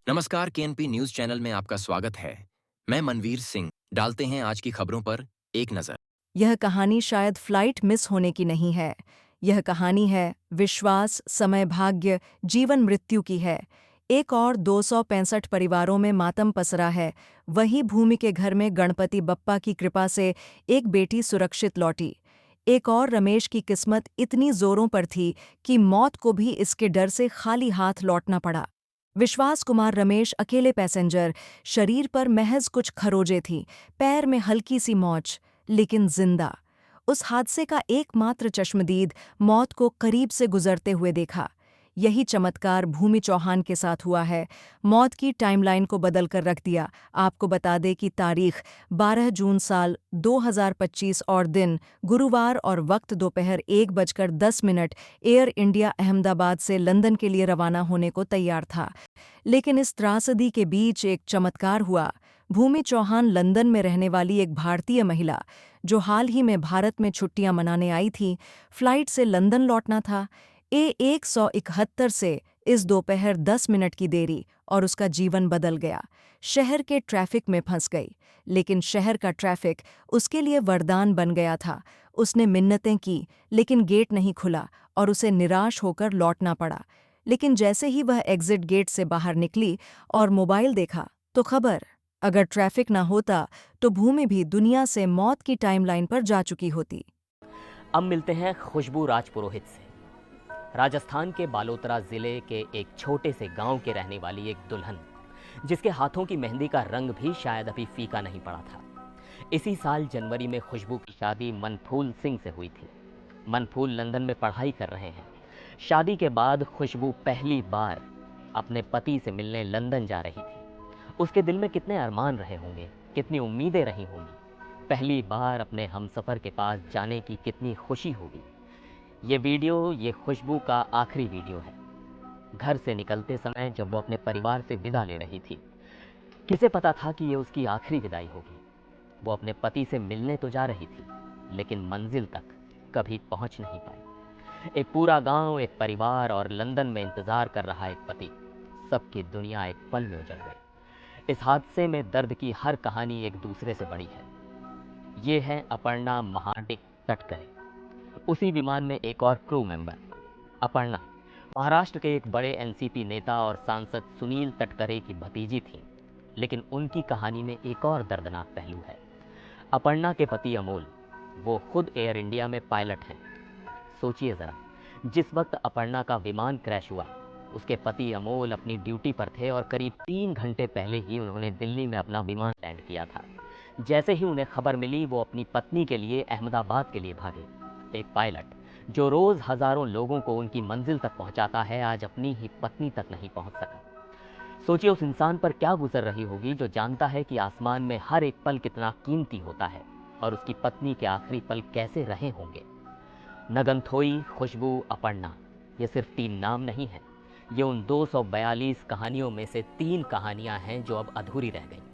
नमस्कार KNP news channel में आपका स्वागत है। मैं मनवीर सिंह। डालते हैं आज की खबरों पर एक नजर। यह कहानी शायद फ्लाइट मिस होने की नहीं है। यह कहानी है विश्वास, समय, भाग्य, जीवन मृत्यु की है। एक और 265 परिवारों में मातम पसरा है। वही भूमि के घर में गणपति बप्पा की कृपा से एक बेटी सुरक्षित लौटी। एक और रमेश की किस्मत इतनी जोरों पर थी कि मौत को भी इसके डर से खाली हाथ लौटना पड़ा। विश्वास कुमार रमेश अकेले पैसेंजर, शरीर पर महज कुछ खरोजें थीं, पैर में हल्की सी मोच, लेकिन जिंदा। उस हादसे का एकमात्र चश्मदीद मौत को करीब से गुजरते हुए देखा। यही चमत्कार भूमि चौहान के साथ हुआ है। मौत की टाइमलाइन को बदल कर रख दिया। आपको बता दें कि तारीख 12 जून साल 2025 और दिन गुरुवार और वक्त दोपहर 1:10 एयर इंडिया अहमदाबाद से लंदन के लिए रवाना होने को तैयार था। लेकिन इस त्रासदी के बीच एक चमत्कार हुआ। भूमि चौहान लंदन में रहने वाली एक भारतीय महिला, जो हाल ही में भारत में छुट्टियां मनाने आई थी, फ्लाइट से लंदन लौटना था। 171 से इस दोपहर 10 की देरी और उसका जीवन बदल गया। शहर के ट्रैफिक में फंस गई, लेकिन शहर का ट्रैफिक उसके लिए वरदान बन गया था। उसने मिन्नतें की, लेकिन गेट नहीं खुला और उसे निराश होकर लौटना पड़ा। लेकिन जैसे ही वह एग्जिट गेट से बाहर निकली और मोबाइल देखा, तो खबर, अगर ट्रैफिक ना होता तो भूमि भी दुनिया से मौत की टाइमलाइन पर जा चुकी होती। अब मिलते हैं खुशबू राजपुरोहित से। राजस्थान के बालोतरा जिले के एक छोटे से गांव के रहने वाली एक दुल्हन, जिसके हाथों की मेहंदी का रंग भी शायद अभी फीका नहीं पड़ा था। इसी साल जनवरी में खुशबू की शादी मनफूल सिंह से हुई थी। मनफूल लंदन में पढ़ाई कर रहे हैं। शादी के बाद खुशबू पहली बार अपने पति से मिलने लंदन जा रही थी। उसके दिल में कितने अरमान रहे होंगे, कितनी उम्मीदें रही होंगी। पहली बार अपने हमसफ़र के पास जाने की कितनी खुशी होगी। ये वीडियो, ये खुशबू का आखिरी वीडियो है। घर से निकलते समय जब वो अपने परिवार से विदा ले रही थी, किसे पता था कि ये उसकी आखिरी विदाई होगी। वो अपने पति से मिलने तो जा रही थी, लेकिन मंजिल तक कभी पहुंच नहीं पाई। एक पूरा गांव, एक परिवार और लंदन में इंतजार कर रहा एक पति, सबकी दुनिया एक पल में उजड़ गई। इस हादसे में दर्द की हर कहानी एक दूसरे से बड़ी है। ये है अपर्णा महाडिक तटकरे। उसी विमान में एक और क्रू मेंबर, अपर्णा, महाराष्ट्र के एक बड़े एनसीपी नेता और सांसद सुनील तटकरे की भतीजी थी। लेकिन उनकी कहानी में एक और दर्दनाक पहलू है। अपर्णा के पति अमोल, वो खुद एयर इंडिया में पायलट हैं। सोचिए ज़रा, जिस वक्त अपर्णा का विमान क्रैश हुआ, उसके पति अमोल अपनी ड्यूटी पर थे और करीब 3 घंटे पहले ही उन्होंने दिल्ली में अपना विमान लैंड किया था। जैसे ही उन्हें खबर मिली, वो अपनी पत्नी के लिए अहमदाबाद के लिए भागे। एक पायलट जो रोज़ हज़ारों लोगों को उनकी मंजिल तक पहुंचाता है, आज अपनी ही पत्नी तक नहीं पहुंच सका। सोचिए उस इंसान पर क्या गुजर रही होगी जो जानता है कि आसमान में हर एक पल कितना कीमती होता है, और उसकी पत्नी के आखिरी पल कैसे रहे होंगे। नगनथोई, खुशबू, अपर्णा, ये सिर्फ 3 नाम नहीं हैं। ये उन 242 कहानियों में से 3 कहानियां हैं जो अब अधूरी रह गई।